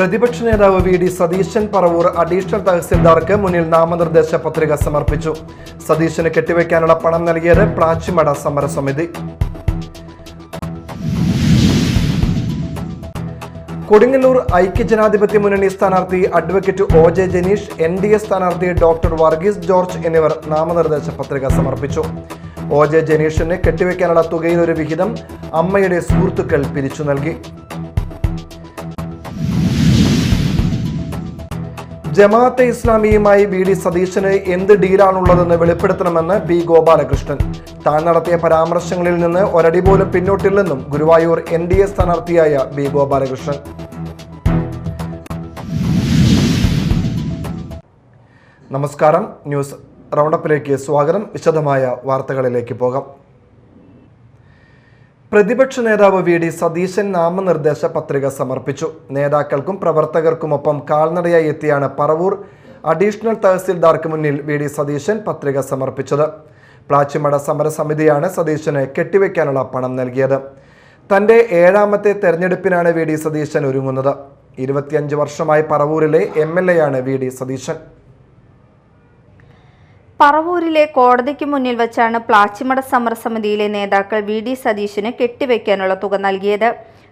പ്രതിപക്ഷ നേതാവ് VD. Satheesan Paravur additional തഹസിൽദാർക്ക് മുന്നിൽ നാമനിർദ്ദേശ പത്രിക സമർപ്പിച്ചു. സതീശന് കെട്ടിവെക്കാനുള്ള പണം നൽകിയത് പ്ലാച്ചിമട സമരസമിതി. കൊടുങ്ങല്ലൂർ ഐക്യജനാധിപത്യ മുന്നണി സ്ഥാനാർത്ഥി അഡ്വക്കേറ്റ് ഒ.ജെ. ജനീഷ്, NDA സ്ഥാനാർത്ഥി ഡോക്ടർ വർഗീസ് ജോർജ് എന്നിവർ നാമനിർദ്ദേശ പത്രിക സമർപ്പിച്ചു. ഒ.ജെ. ജനീഷിന് കെട്ടിവെക്കാനുള്ള തുകയിൽ ഒരു വിഹിതം അമ്മയുടെ സുഹൃത്തുക്കൾ പിരിച്ചു നൽകി. ജമാഅത്തെ ഇസ്ലാമിയുമായി വി.ഡി. സതീശന് എന്ത് ഡീലാണുള്ളതെന്ന് വെളിപ്പെടുത്തണമെന്ന് ബി. ഗോപാലകൃഷ്ണൻ. താൻ നടത്തിയ പരാമർശങ്ങളിൽ നിന്ന് ഒരടി പോലും പിന്നോട്ടില്ലെന്നും ഗുരുവായൂർ NDA സ്ഥാനാർത്ഥിയായ ബി. ഗോപാലകൃഷ്ണൻ. നമസ്കാരം, ന്യൂസ് റൗണ്ടപ്പിലേക്ക് സ്വാഗതം. വിശദമായ വാർത്തകളിലേക്ക് പോകാം. പ്രതിപക്ഷ നേതാവ് വി.ഡി. സതീശൻ നാമനിർദ്ദേശ പത്രിക സമർപ്പിച്ചു. നേതാക്കൾക്കും പ്രവർത്തകർക്കുമൊപ്പം കാൽനടയായി എത്തിയാണ് പറവൂർ അഡീഷണൽ തഹസിൽദാർക്ക് മുന്നിൽ വി.ഡി. സതീശൻ പത്രിക സമർപ്പിച്ചത്. പ്ലാച്ചിമട സമരസമിതിയാണ് സതീശന് കെട്ടിവെക്കാനുള്ള പണം നൽകിയത്. തന്റെ 7ാമത്തെ തെരഞ്ഞെടുപ്പിനാണ് വി.ഡി. സതീശൻ ഒരുങ്ങുന്നത്. 25 വർഷമായി പറവൂരിലെ MLA ആണ് വി.ഡി. സതീശൻ. പറവൂരിലെ കോടതിക്ക് മുന്നിൽ വച്ചാണ് പ്ലാച്ചിമട സമരസമിതിയിലെ നേതാക്കൾ വി.ഡി. സതീശന് കെട്ടിവെക്കാനുള്ള തുക നൽകിയത്.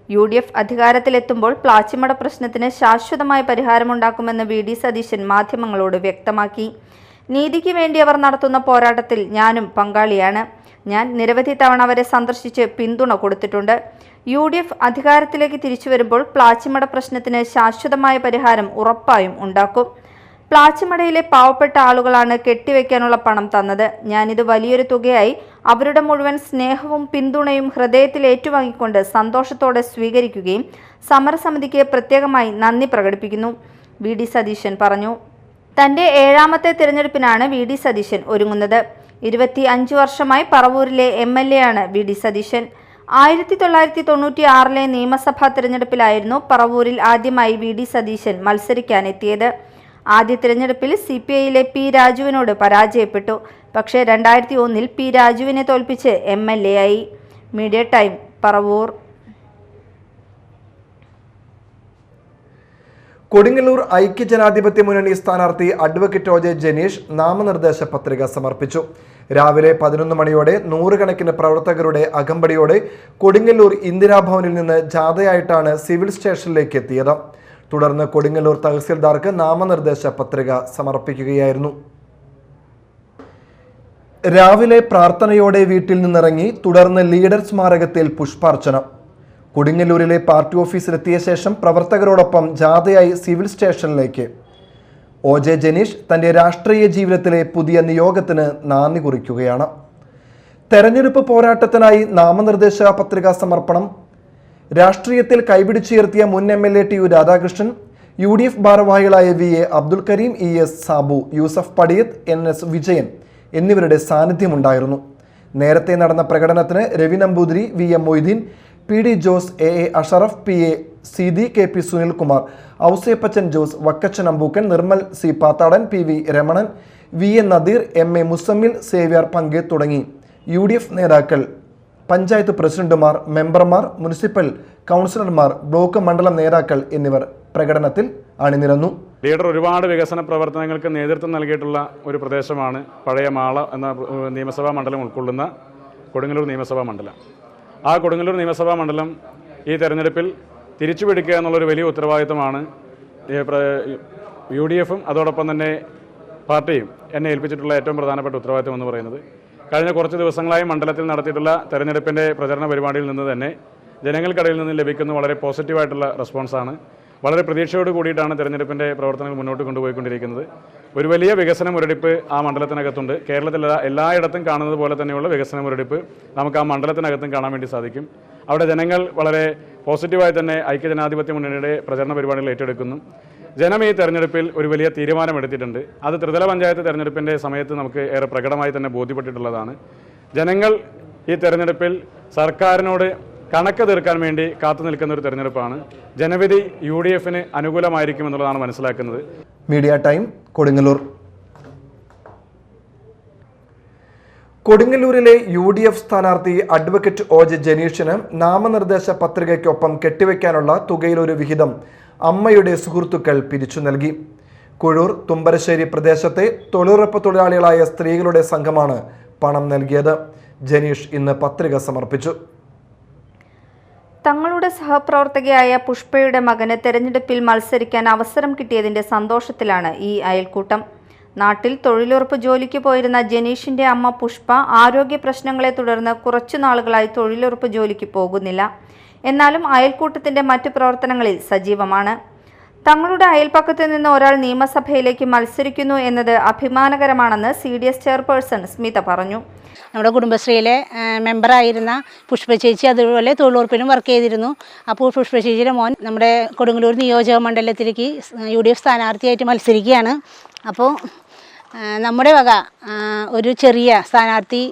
UDF അധികാരത്തിലെത്തുമ്പോൾ പ്ലാച്ചിമട പ്രശ്നത്തിന് ശാശ്വതമായ പരിഹാരമുണ്ടാക്കുമെന്ന് വി.ഡി. സതീശൻ മാധ്യമങ്ങളോട് വ്യക്തമാക്കി. നീതിക്ക് വേണ്ടി അവർ നടത്തുന്ന പോരാട്ടത്തിൽ ഞാനും പങ്കാളിയാണ്. ഞാൻ നിരവധി തവണ അവരെ സന്ദർശിച്ച് പിന്തുണ കൊടുത്തിട്ടുണ്ട്. UDF അധികാരത്തിലേക്ക് തിരിച്ചു വരുമ്പോൾ പ്ലാച്ചിമട പ്രശ്നത്തിന് ശാശ്വതമായ പരിഹാരം ഉറപ്പായും ഉണ്ടാക്കും. പ്ലാച്ചിമടയിലെ പാവപ്പെട്ട ആളുകളാണ് കെട്ടിവെക്കാനുള്ള പണം തന്നത്. ഞാനിത് വലിയൊരു തുകയായി അവരുടെ മുഴുവൻ സ്നേഹവും പിന്തുണയും ഹൃദയത്തിൽ ഏറ്റുവാങ്ങിക്കൊണ്ട് സന്തോഷത്തോടെ സ്വീകരിക്കുകയും സമരസമിതിക്ക് പ്രത്യേകമായി നന്ദി പ്രകടിപ്പിക്കുന്നു, വി.ഡി. സതീശൻ പറഞ്ഞു. തന്റെ 7ാമത്തെ തിരഞ്ഞെടുപ്പിനാണ് വി.ഡി. സതീശൻ ഒരുങ്ങുന്നത്. 25 വർഷമായി പറവൂരിലെ MLA ആണ് വി.ഡി. സതീശൻ. 1996 നിയമസഭാ തിരഞ്ഞെടുപ്പിലായിരുന്നു പറവൂരിൽ ആദ്യമായി വി.ഡി. സതീശൻ മത്സരിക്കാനെത്തിയത്. ആദ്യ തിരഞ്ഞെടുപ്പിൽ CPIയിലെ P. രാജുവിനോട് പരാജയപ്പെട്ടു. പക്ഷേ 2001 P. രാജുവിനെ തോൽപ്പിച്ച് MLA ആയി. Media time, Paravur. കൊടുങ്ങല്ലൂർ ഐക്യജനാധിപത്യ മുന്നണി സ്ഥാനാർത്ഥി അഡ്വക്കേറ്റ് ഒ.ജെ. ജനീഷ് നാമനിർദ്ദേശ പത്രിക സമർപ്പിച്ചു. രാവിലെ 11 മണിയോടെ 100 കണക്കിന് പ്രവർത്തകരുടെ അകമ്പടിയോടെ കൊടുങ്ങല്ലൂർ ഇന്ദിരാഭവനിൽ നിന്ന് ജാഥയായിട്ടാണ് സിവിൽ സ്റ്റേഷനിലേക്ക് എത്തിയത്. തുടർന്ന് കൊടുങ്ങല്ലൂർ തഹസിൽദാർക്ക് നാമനിർദ്ദേശ പത്രിക സമർപ്പിക്കുകയായിരുന്നു. രാവിലെ പ്രാർത്ഥനയോടെ വീട്ടിൽ നിന്നിറങ്ങി തുടർന്ന് ലീഡർ സ്മാരകത്തിൽ പുഷ്പാർച്ചന. കൊടുങ്ങല്ലൂരിലെ പാർട്ടി ഓഫീസിലെത്തിയ ശേഷം പ്രവർത്തകരോടൊപ്പം ജാഥയായി സിവിൽ സ്റ്റേഷനിലേക്ക്. ഒ.ജെ. ജനീഷ് തന്റെ രാഷ്ട്രീയ ജീവിതത്തിലെ പുതിയ നിയോഗത്തിന് നാന്ദി കുറിക്കുകയാണ്. തെരഞ്ഞെടുപ്പ് പോരാട്ടത്തിനായി നാമനിർദ്ദേശ പത്രികാ സമർപ്പണം. രാഷ്ട്രീയത്തിൽ കൈപിടിച്ചുയർത്തിയ മുൻ MLA TU രാധാകൃഷ്ണൻ, UDF ഭാരവാഹികളായ VA Abdul Kareem, ES Sabu, Yusuf Padiyath, NS Vijayan എന്നിവരുടെ സാന്നിധ്യമുണ്ടായിരുന്നു. നേരത്തെ നടന്ന പ്രകടനത്തിന് Ravi Namboothiri, VM Moideen, PD Jose, AA Ashraf, PA Seethi, KP Sunilkumar, Ouseppachan Jose, Vakkachan Ambookan, Nirmal C Pathadan, PV Ramanan, VA Nadeer, MA Muzammil, Xavier പങ്കെ തുടങ്ങി UDF നേതാക്കൾ, പഞ്ചായത്ത് പ്രസിഡന്റുമാർ, മെമ്പർമാർ, മുനിസിപ്പൽ കൗൺസിലർമാർ, ബ്ലോക്ക് മണ്ഡലം നേതാക്കൾ എന്നിവർ പ്രകടനത്തിൽ അണിനിരന്നു. ലീഡർ ഒരുപാട് വികസന പ്രവർത്തനങ്ങൾക്ക് നേതൃത്വം നൽകിയിട്ടുള്ള ഒരു പ്രദേശമാണ് പഴയ മാള എന്ന നിയമസഭാ മണ്ഡലം ഉൾക്കൊള്ളുന്ന കൊടുങ്ങല്ലൂർ നിയമസഭാ മണ്ഡലം. ആ കൊടുങ്ങല്ലൂർ നിയമസഭാ മണ്ഡലം ഈ തെരഞ്ഞെടുപ്പിൽ തിരിച്ചുപിടിക്കുക എന്നുള്ളൊരു വലിയ ഉത്തരവാദിത്തമാണ് UDFും അതോടൊപ്പം തന്നെ പാർട്ടിയും എന്നെ ഏൽപ്പിച്ചിട്ടുള്ള ഏറ്റവും പ്രധാനപ്പെട്ട ഉത്തരവാദിത്തം എന്ന് പറയുന്നത്. കഴിഞ്ഞ കുറച്ച് ദിവസങ്ങളായി മണ്ഡലത്തിൽ നടത്തിയിട്ടുള്ള തെരഞ്ഞെടുപ്പിൻ്റെ പ്രചരണ പരിപാടിയിൽ നിന്ന് തന്നെ ജനങ്ങൾക്കിടയിൽ നിന്ന് ലഭിക്കുന്ന വളരെ പോസിറ്റീവായിട്ടുള്ള റെസ്പോൺസാണ്. വളരെ പ്രതീക്ഷയോട് കൂടിയിട്ടാണ് തെരഞ്ഞെടുപ്പിൻ്റെ പ്രവർത്തനങ്ങൾ മുന്നോട്ട് കൊണ്ടുപോയിക്കൊണ്ടിരിക്കുന്നത്. ഒരു വലിയ വികസന മുരടിപ്പ് ആ മണ്ഡലത്തിനകത്തുണ്ട്. കേരളത്തിൽ എല്ലായിടത്തും കാണുന്നത് പോലെ തന്നെയുള്ള വികസന മുരടിപ്പ് നമുക്ക് ആ മണ്ഡലത്തിനകത്തും കാണാൻ വേണ്ടി സാധിക്കും. അവിടെ ജനങ്ങൾ വളരെ പോസിറ്റീവായി തന്നെ ഐക്യജനാധിപത്യ മുന്നണിയുടെ പ്രചരണ പരിപാടികൾ ഏറ്റെടുക്കുന്നു. ജനം ഈ തെരഞ്ഞെടുപ്പിൽ ഒരു വലിയ തീരുമാനമെടുത്തിട്ടുണ്ട്. അത് ത്രിതല പഞ്ചായത്ത് തെരഞ്ഞെടുപ്പിൻ്റെ സമയത്ത് നമുക്ക് ഏറെ പ്രകടമായി തന്നെ ബോധ്യപ്പെട്ടിട്ടുള്ളതാണ്. ജനങ്ങൾ ഈ തെരഞ്ഞെടുപ്പിൽ സർക്കാരിനോട് കണക്ക് തീർക്കാൻ വേണ്ടി കാത്തു നിൽക്കുന്ന ഒരു തെരഞ്ഞെടുപ്പാണ്. ജനവിധി UDFന് അനുകൂലമായിരിക്കുമെന്നുള്ളതാണ് മനസ്സിലാക്കുന്നത്. Media time, Kodungallur. കൊടുങ്ങല്ലൂരിലെ UDF സ്ഥാനാർത്ഥി അഡ്വക്കേറ്റ് ഒ.ജെ. ജനീഷിന് നാമനിർദ്ദേശ പത്രികയ്ക്കൊപ്പം കെട്ടിവെക്കാനുള്ള തുകയിലൊരു വിഹിതം അമ്മയുടെ സുഹൃത്തുക്കൾ പിരിച്ചു നൽകി. കുഴൂർ തുമ്പരശ്ശേരി പ്രദേശത്തെ തൊഴിലുറപ്പ് തൊഴിലാളികളായ സ്ത്രീകളുടെ സംഘമാണ് പണം നൽകിയത്. ജനീഷ് ഇന്ന് പത്രിക സമർപ്പിച്ചു. തങ്ങളുടെ സഹപ്രവർത്തകയായ പുഷ്പയുടെ മകന് തെരഞ്ഞെടുപ്പിൽ മത്സരിക്കാൻ അവസരം കിട്ടിയതിന്റെ സന്തോഷത്തിലാണ് ഈ അയൽക്കൂട്ടം. നാട്ടിൽ തൊഴിലുറപ്പ് ജോലിക്ക് പോയിരുന്ന ജനീഷിന്റെ അമ്മ പുഷ്പ ആരോഗ്യ പ്രശ്നങ്ങളെ തുടർന്ന് കുറച്ചു നാളുകളായി തൊഴിലുറപ്പ് ജോലിക്ക് പോകുന്നില്ല. എന്നാലും അയൽക്കൂട്ടത്തിന്റെ മറ്റു പ്രവർത്തനങ്ങളിൽ സജീവമാണ്. തങ്ങളുടെ അയൽപ്പക്കത്ത് നിന്ന് ഒരാൾ നിയമസഭയിലേക്ക് മത്സരിക്കുന്നു എന്നത് അഭിമാനകരമാണെന്ന് CDS ചെയർപേഴ്സൺ സ്മിത പറഞ്ഞു. നമ്മുടെ കുടുംബശ്രീയിലെ മെമ്പറായിരുന്ന പുഷ്പ ചേച്ചി അതുപോലെ തൊഴിലുറപ്പിനും വർക്ക് ചെയ്തിരുന്നു. അപ്പോൾ പുഷ്പ ചേച്ചിയുടെ മോൻ നമ്മുടെ കൊടുങ്ങല്ലൂർ നിയോജക മണ്ഡലത്തിലേക്ക് UDF സ്ഥാനാർത്ഥിയായിട്ട് മത്സരിക്കുകയാണ്. അപ്പോൾ നമ്മുടെ വക ഒരു ചെറിയ സ്ഥാനാർത്ഥി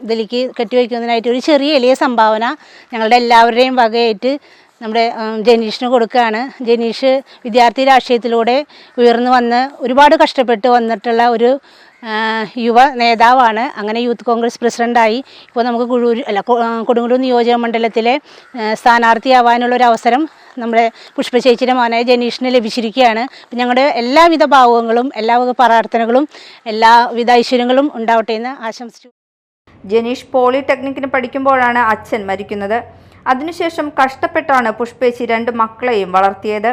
ഇതിലേക്ക് കെട്ടിവയ്ക്കുന്നതിനായിട്ട് ഒരു ചെറിയ എളിയ സംഭാവന ഞങ്ങളുടെ എല്ലാവരുടെയും വകയായിട്ട് നമ്മുടെ ജനീഷിന് കൊടുക്കുകയാണ്. ജനീഷ് വിദ്യാർത്ഥി രാഷ്ട്രീയത്തിലൂടെ ഉയർന്നു വന്ന് ഒരുപാട് കഷ്ടപ്പെട്ട് വന്നിട്ടുള്ള ഒരു യുവ നേതാവാണ്. അങ്ങനെ യൂത്ത് കോൺഗ്രസ് പ്രസിഡൻ്റായി ഇപ്പോൾ നമുക്ക് കൊടുങ്ങല്ലൂർ നിയോജക മണ്ഡലത്തിലെ സ്ഥാനാർത്ഥിയാവാനുള്ളൊരു അവസരം നമ്മുടെ പുഷ്പ ചേച്ചിയുടെ മോനായ ജനീഷിന് ലഭിച്ചിരിക്കുകയാണ്. ഞങ്ങളുടെ എല്ലാവിധ ഭാവങ്ങളും എല്ലാവിധ പ്രാർത്ഥനകളും എല്ലാവിധ ഐശ്വര്യങ്ങളും ഉണ്ടാവട്ടെ എന്ന് ആശംസിച്ചു. ജനീഷ് പോളിടെക്നിക്കിന് പഠിക്കുമ്പോഴാണ് അച്ഛൻ മരിക്കുന്നത്. അതിനുശേഷം കഷ്ടപ്പെട്ടാണ് പുഷ്പേച്ചി 2 മക്കളെയും വളർത്തിയത്.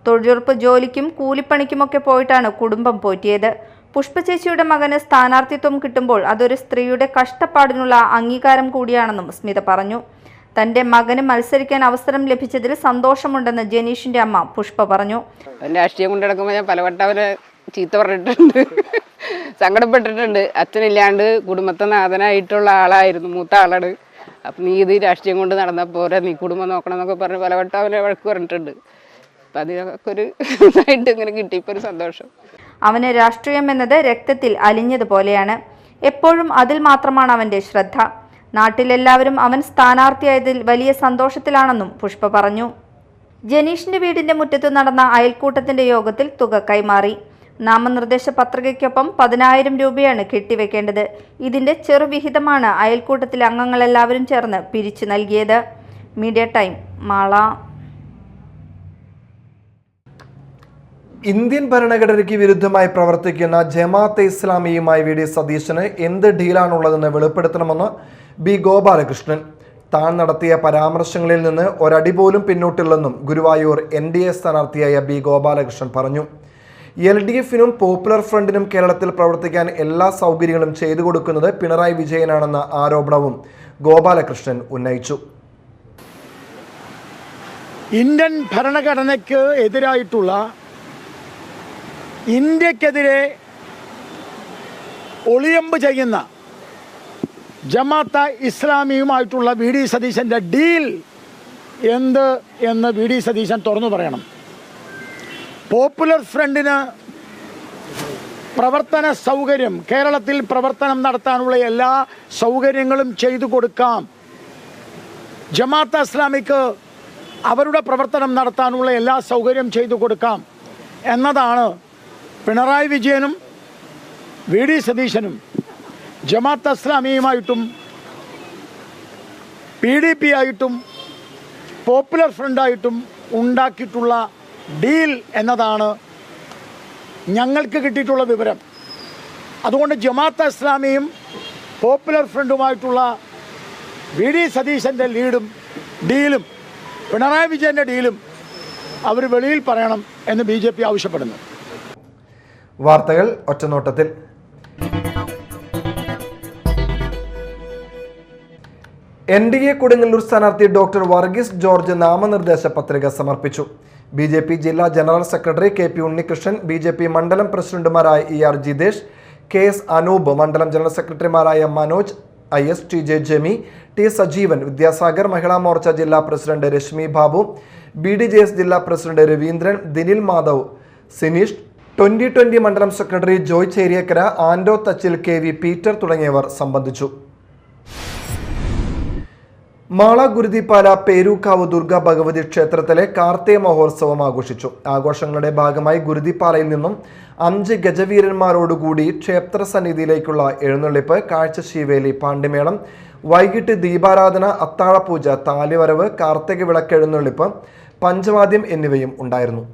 തൊഴിലുറപ്പ് ജോലിക്കും കൂലിപ്പണിക്കുമൊക്കെ പോയിട്ടാണ് കുടുംബം പോറ്റിയത്. പുഷ്പചേച്ചിയുടെ മകന് സ്ഥാനാർത്ഥിത്വം കിട്ടുമ്പോൾ അതൊരു സ്ത്രീയുടെ കഷ്ടപ്പാടിനുള്ള അംഗീകാരം കൂടിയാണെന്നും സ്മിത പറഞ്ഞു. തന്റെ മകന് മത്സരിക്കാൻ അവസരം ലഭിച്ചതിൽ സന്തോഷമുണ്ടെന്ന് ജനീഷിന്റെ അമ്മ പുഷ്പ പറഞ്ഞു. രാഷ്ട്രീയം കൊണ്ട് നടക്കുമ്പോൾ ഞാൻ പലവട്ടം അവരെ ചീത്ത പറഞ്ഞിട്ടുണ്ട്, സങ്കടപ്പെട്ടിട്ടുണ്ട്. അച്ഛനില്ലാണ്ട് കുടുംബത്തെ നാഥനായിട്ടുള്ള ആളായിരുന്നു, മൂത്ത ആളാണ്. അപ്പം നീ ഇത് രാഷ്ട്രീയം കൊണ്ട് നടന്നാൽ പോരാ, നീ കുടുംബം നോക്കണം എന്നൊക്കെ പറഞ്ഞ് പലവട്ടം അവനെ വഴക്ക് പറഞ്ഞിട്ടുണ്ട്. അപ്പം അതിനൊക്കെ ഒരു ഇതായിട്ട് ഇങ്ങനെ കിട്ടിയപ്പോൾ ഒരു സന്തോഷം. അവന് രാഷ്ട്രീയം എന്നത് രക്തത്തിൽ അലിഞ്ഞതുപോലെയാണ്. എപ്പോഴും അതിൽ മാത്രമാണ് അവന്റെ ശ്രദ്ധ. നാട്ടിലെല്ലാവരും അവൻ സ്ഥാനാർത്ഥിയായതിൽ വലിയ സന്തോഷത്തിലാണെന്നും പുഷ്പ പറഞ്ഞു. ജനീഷിന്റെ വീടിന്റെ മുറ്റത്ത് നടന്ന അയൽക്കൂട്ടത്തിന്റെ യോഗത്തിൽ തുക കൈമാറി. നാമനിർദ്ദേശ പത്രികയ്ക്കൊപ്പം 10,000 രൂപയാണ് കെട്ടിവെക്കേണ്ടത്. ഇതിന്റെ ചെറുവിഹിതമാണ് അയൽക്കൂട്ടത്തിലെ അംഗങ്ങളെല്ലാവരും ചേർന്ന് പിരിച്ചു നൽകിയത്. Media time, Mala. ഇന്ത്യൻ ഭരണഘടനയ്ക്ക് വിരുദ്ധമായി പ്രവർത്തിക്കുന്ന ജമാഅത്തെ ഇസ്ലാമിയുമായി VD സതീശന് എന്ത് ഡീലാണുള്ളതെന്ന് വെളിപ്പെടുത്തണമെന്ന് B ഗോപാലകൃഷ്ണൻ. താൻ നടത്തിയ പരാമർശങ്ങളിൽ നിന്ന് ഒരടി പോലും പിന്നോട്ടില്ലെന്നും ഗുരുവായൂർ NDA സ്ഥാനാർത്ഥിയായ B ഗോപാലകൃഷ്ണൻ പറഞ്ഞു. LDFനും പോപ്പുലർ ഫ്രണ്ടിനും കേരളത്തിൽ പ്രവർത്തിക്കാൻ എല്ലാ സൗകര്യങ്ങളും ചെയ്തു കൊടുക്കുന്നത് പിണറായി വിജയനാണെന്ന ആരോപണവും ഗോപാലകൃഷ്ണൻ ഉന്നയിച്ചു. ഇന്ത്യൻ ഭരണഘടനയ്ക്ക് എതിരായിട്ടുള്ള, ഇന്ത്യക്കെതിരെ ഒളിയമ്പ് ചെയ്യുന്ന ജമാഅത്തെ ഇസ്ലാമിയുമായിട്ടുള്ള VD സതീശൻ്റെ ഡീൽ എന്ത് എന്ന് VD സതീശൻ തുറന്നു പറയണം. പോപ്പുലർ ഫ്രണ്ടിന് പ്രവർത്തന സൗകര്യം, കേരളത്തിൽ പ്രവർത്തനം നടത്താനുള്ള എല്ലാ സൗകര്യങ്ങളും ചെയ്തു കൊടുക്കാം. ജമാഅത്തെ ഇസ്ലാമിക്ക് അവരുടെ പ്രവർത്തനം നടത്താനുള്ള എല്ലാ സൗകര്യം ചെയ്തു കൊടുക്കാം എന്നതാണ് പിണറായി വിജയനും VD സതീശനും ജമാഅത്തെ ഇസ്ലാമിയുമായിട്ടും PDP ആയിട്ടും പോപ്പുലർ ഫ്രണ്ടായിട്ടും ഉണ്ടാക്കിയിട്ടുള്ള ഡീൽ എന്നതാണ് ഞങ്ങൾക്ക് കിട്ടിയിട്ടുള്ള വിവരം. അതുകൊണ്ട് ജമാഅത്തെ ഇസ്ലാമിയും പോപ്പുലർ ഫ്രണ്ടുമായിട്ടുള്ള VD സതീശൻ്റെ ഡീലും പിണറായി വിജയൻ്റെ ഡീലും അവർ വെളിയിൽ പറയണം എന്ന് BJP ആവശ്യപ്പെടുന്നു. വാർത്തകൾ ഒറ്റനോട്ടത്തിൽ. NDA കൊടുങ്ങല്ലൂർ സ്ഥാനാർത്ഥി ഡോക്ടർ വർഗീസ് ജോർജ് നാമനിർദ്ദേശ പത്രിക സമർപ്പിച്ചു. BJP ജില്ലാ general secretary KP Unnikrishnan, BJP മണ്ഡലം പ്രസിഡന്റുമാരായ ER ജിതേഷ്, KS അനൂപ്, മണ്ഡലം ജനറൽ സെക്രട്ടറിമാരായ Manoj, IS, TJ Jemy, T Sajeevan, Vidyasagar, Mahila Morcha ജില്ലാ പ്രസിഡന്റ് രശ്മി ബാബു, BDJS ജില്ലാ പ്രസിഡന്റ് രവീന്ദ്രൻ, ദിനിൽ മാധവ്, സിനീഷ്, 2020 മണ്ഡലം സെക്രട്ടറി ജോയ് ചേരിയക്കര, ആൻഡോ തച്ചിൽ, KV പീറ്റർ തുടങ്ങിയവർ സംബന്ധിച്ചു. മാള ഗുരുതിപ്പാല പേരൂക്കാവ് ദുർഗാ ഭഗവതി ക്ഷേത്രത്തിലെ കാർത്തിക മഹോത്സവം ആഘോഷിച്ചു. ആഘോഷങ്ങളുടെ ഭാഗമായി ഗുരുതിപ്പാലയിൽ നിന്നും 5 ഗജവീരന്മാരോടുകൂടി ക്ഷേത്ര സന്നിധിയിലേക്കുള്ള എഴുന്നള്ളിപ്പ്, കാഴ്ചശീവേലി, പാണ്ടിമേളം, വൈകിട്ട് ദീപാരാധന, അത്താഴപൂജ, താലിവരവ്, കാർത്തിക വിളക്ക് എഴുന്നള്ളിപ്പ്, പഞ്ചവാദ്യം എന്നിവയും ഉണ്ടായിരുന്നു.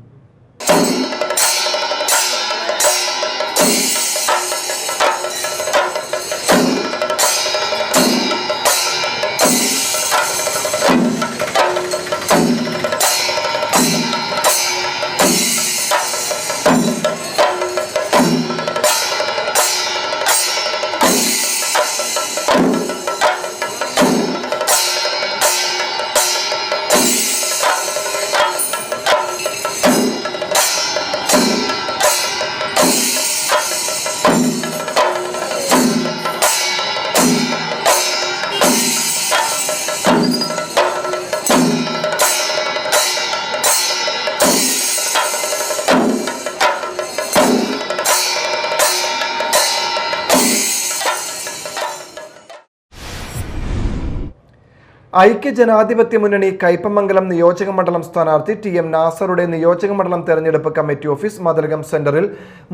ഐക്യജനാധിപത്യ മുന്നണി കയ്പമംഗലം നിയോജക മണ്ഡലം സ്ഥാനാർത്ഥി ടി.എം. നാസറുടെ നിയോജക മണ്ഡലം തെരഞ്ഞെടുപ്പ് കമ്മിറ്റി ഓഫീസ് മതിലകം സെന്ററിൽ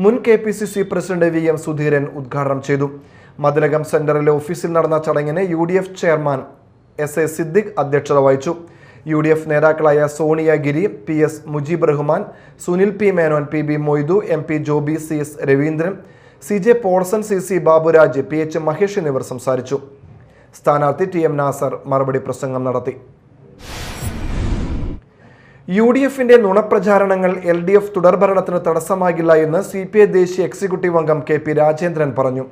മുൻ KPCC പ്രസിഡന്റ് VM സുധീരൻ ഉദ്ഘാടനം ചെയ്തു. മതിലകം സെന്ററിലെ ഓഫീസിൽ നടന്ന ചടങ്ങിന് UDF ചെയർമാൻ SA സിദ്ദിഖ് അധ്യക്ഷത വഹിച്ചു. UDF നേതാക്കളായ സോണിയ ഗിരി, PS Mujeeb Rahman, Sunil P. Menon, PB Moidu, MP Joby, CS Raveendran, CJ Paulson, CC Baburaj, PH Mahesh എന്നിവർ സംസാരിച്ചു. സ്ഥാനാർത്ഥി ടി.എം. നാസർ മറുപടി പ്രസംഗം നടത്തി. UDFന്റെ നുണപ്രചാരണങ്ങൾ LDF തുടർഭരണത്തിന് തടസ്സമാകില്ല എന്ന് CPI ദേശീയ എക്സിക്യൂട്ടീവ് അംഗം KP രാജേന്ദ്രൻ പറഞ്ഞു.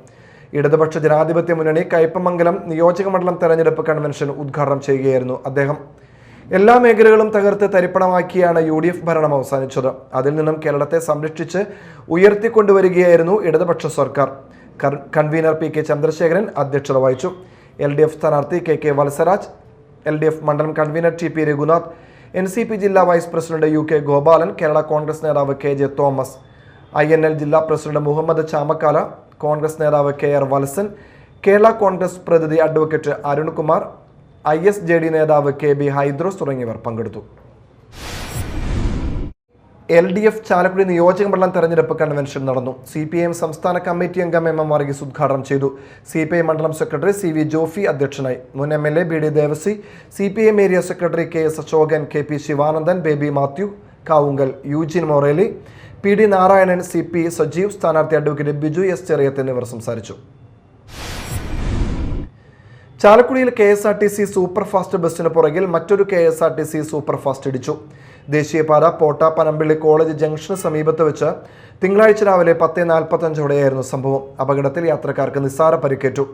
ഇടതുപക്ഷ ജനാധിപത്യ മുന്നണി കയ്പമംഗലം നിയോജക മണ്ഡലം തെരഞ്ഞെടുപ്പ് കൺവെൻഷൻ ഉദ്ഘാടനം ചെയ്യുകയായിരുന്നു അദ്ദേഹം. എല്ലാ മേഖലകളും തകർത്ത് തരിപ്പണമാക്കിയാണ് UDF ഭരണം അവസാനിച്ചത്. അതിൽ നിന്നും കേരളത്തെ സംരക്ഷിച്ച് ഉയർത്തിക്കൊണ്ടുവരികയായിരുന്നു ഇടതുപക്ഷ സർക്കാർ. കൺവീനർ PK ചന്ദ്രശേഖരൻ അധ്യക്ഷത വഹിച്ചു. LDF സ്ഥാനാർത്ഥി KK വത്സരാജ്, LDF മണ്ഡലം കൺവീനർ TP രഘുനാഥ്, NCP ജില്ലാ vice president UK Gopalan, Kerala Congress നേതാവ് KJ തോമസ്, INL ജില്ലാ പ്രസിഡന്റ് മുഹമ്മദ് ചാമക്കാല, കോൺഗ്രസ് നേതാവ് KR വത്സൻ, കേരള കോൺഗ്രസ് പ്രതിനിധി അഡ്വക്കേറ്റ് അരുൺകുമാർ, ISJD നേതാവ് KB ഹൈദ്രോസ് തുടങ്ങിയവർ പങ്കെടുത്തു. LDF ചാലക്കുടി നിയോജക മണ്ഡലം തെരഞ്ഞെടുപ്പ് കൺവെൻഷൻ നടന്നു. CPIM സംസ്ഥാന കമ്മിറ്റി അംഗം MM വർഗീസ് ഉദ്ഘാടനം ചെയ്തു. CPI മണ്ഡലം സെക്രട്ടറി CV ജോഫി അധ്യക്ഷനായി. മുൻ MLA BD Devassy, CPIM area secretary KS Asokan, KP Sivanandan, Baby Mathew Kavungal, Eugene Moreli, PD Narayanan, CP Sajeev, സ്ഥാനാർത്ഥി അഡ്വക്കേറ്റ് ബിജു S ചെറിയത്ത് എന്നിവർ സംസാരിച്ചു. ചാലക്കുടിയിൽ KSRTC സൂപ്പർ ഫാസ്റ്റ് ബസ്സിന് പുറകിൽ മറ്റൊരു KSRTC സൂപ്പർ ഫാസ്റ്റ് ഇടിച്ചു. ദേശീയപാത പോട്ട പനമ്പിള്ളി കോളേജ് ജംഗ്ഷന് സമീപത്ത് വെച്ച് തിങ്കളാഴ്ച രാവിലെ 10:45ഓടെയായിരുന്നു സംഭവം. അപകടത്തിൽ യാത്രക്കാർക്ക് നിസ്സാര പരിക്കേറ്റു.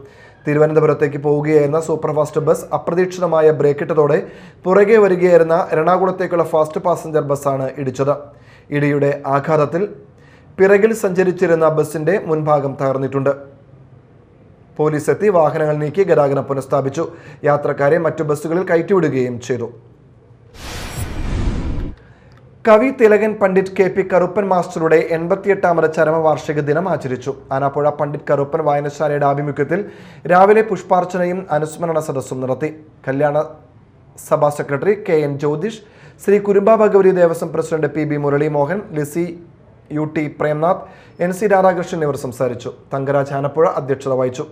തിരുവനന്തപുരത്തേക്ക് പോവുകയായിരുന്ന സൂപ്പർ ഫാസ്റ്റ് ബസ് അപ്രതീക്ഷിതമായ ബ്രേക്കിട്ടതോടെ പുറകെ വരികയായിരുന്ന എറണാകുളത്തേക്കുള്ള ഫാസ്റ്റ് പാസഞ്ചർ ബസ്സാണ് ഇടിച്ചത്. ഇടിയുടെ ആഘാതത്തിൽ പിറകിൽ സഞ്ചരിച്ചിരുന്ന ബസിന്റെ മുൻഭാഗം തകർന്നിട്ടുണ്ട്. പോലീസ് എത്തി വാഹനങ്ങൾ നീക്കി ഗതാഗതം പുനഃസ്ഥാപിച്ചു. യാത്രക്കാരെ മറ്റു ബസ്സുകളിൽ കയറ്റിവിടുകയും ചെയ്തു. കവി തിലകൻ പണ്ഡിറ്റ് KP കറുപ്പൻ മാസ്റ്ററുടെ 88ാമത് ചരമവാർഷിക ദിനം ആചരിച്ചു. ആനാപ്പുഴ പണ്ഡിറ്റ് കറുപ്പൻ വായനശാലയുടെ ആഭിമുഖ്യത്തിൽ രാവിലെ പുഷ്പാർച്ചനയും അനുസ്മരണ സദസ്സും നടത്തി. കല്യാണ സഭാ secretary KN Jyothish, Sree Kurumba Bhagavathi Devaswom president PB Muralimohan, Lissy UT Premnath, NC Radhakrishnan എന്നിവർ സംസാരിച്ചു. തങ്കരാജ് ആനപ്പുഴ അധ്യക്ഷത വഹിച്ചു.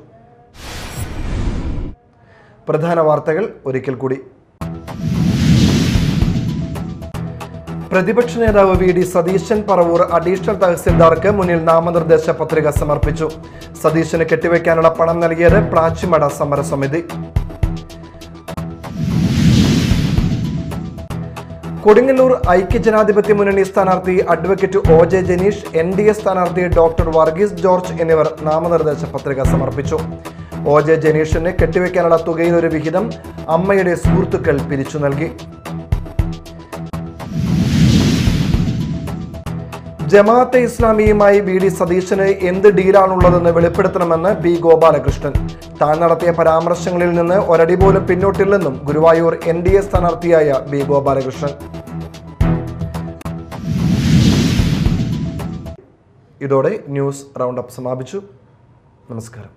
പ്രധാന വാർത്തകൾ ഒരിക്കൽ കൂടി. പ്രതിപക്ഷ നേതാവ് VD സതീശൻ പറവൂർ അഡീഷണൽ തഹസിൽദാർക്ക് മുന്നിൽ നാമനിർദ്ദേശ പത്രിക സമർപ്പിച്ചു. സതീശന് കെട്ടിവെക്കാനുള്ള പണം നൽകിയത് പ്ലാച്ചിമട സമരസമിതി. കൊടുങ്ങല്ലൂർ ഐക്യജനാധിപത്യ മുന്നണി സ്ഥാനാർത്ഥി അഡ്വക്കേറ്റ് OJ ജനീഷ്, NDA സ്ഥാനാർത്ഥി ഡോക്ടർ വർഗീസ് ജോർജ് എന്നിവർ നാമനിർദ്ദേശ പത്രിക സമർപ്പിച്ചു. OJ ജനീഷിന് കെട്ടിവെക്കാനുള്ള തുകയിലൊരു വിഹിതം അമ്മയുടെ സുഹൃത്തുക്കൾ പിരിച്ചു നൽകി. ജമാഅത്തെ ഇസ്ലാമിയുമായി VD സതീശന് എന്ത് ഡീലാണുള്ളതെന്ന് വെളിപ്പെടുത്തണമെന്ന് B ഗോപാലകൃഷ്ണൻ. താൻ നടത്തിയ പരാമർശങ്ങളിൽ നിന്ന് ഒരടി പോലും പിന്നോട്ടില്ലെന്നും ഗുരുവായൂർ NDA സ്ഥാനാർത്ഥിയായ B ഗോപാലകൃഷ്ണൻ. ഇതോടെ ന്യൂസ് റൗണ്ട് അപ്പ് സമാപിച്ചു. നമസ്കാരം.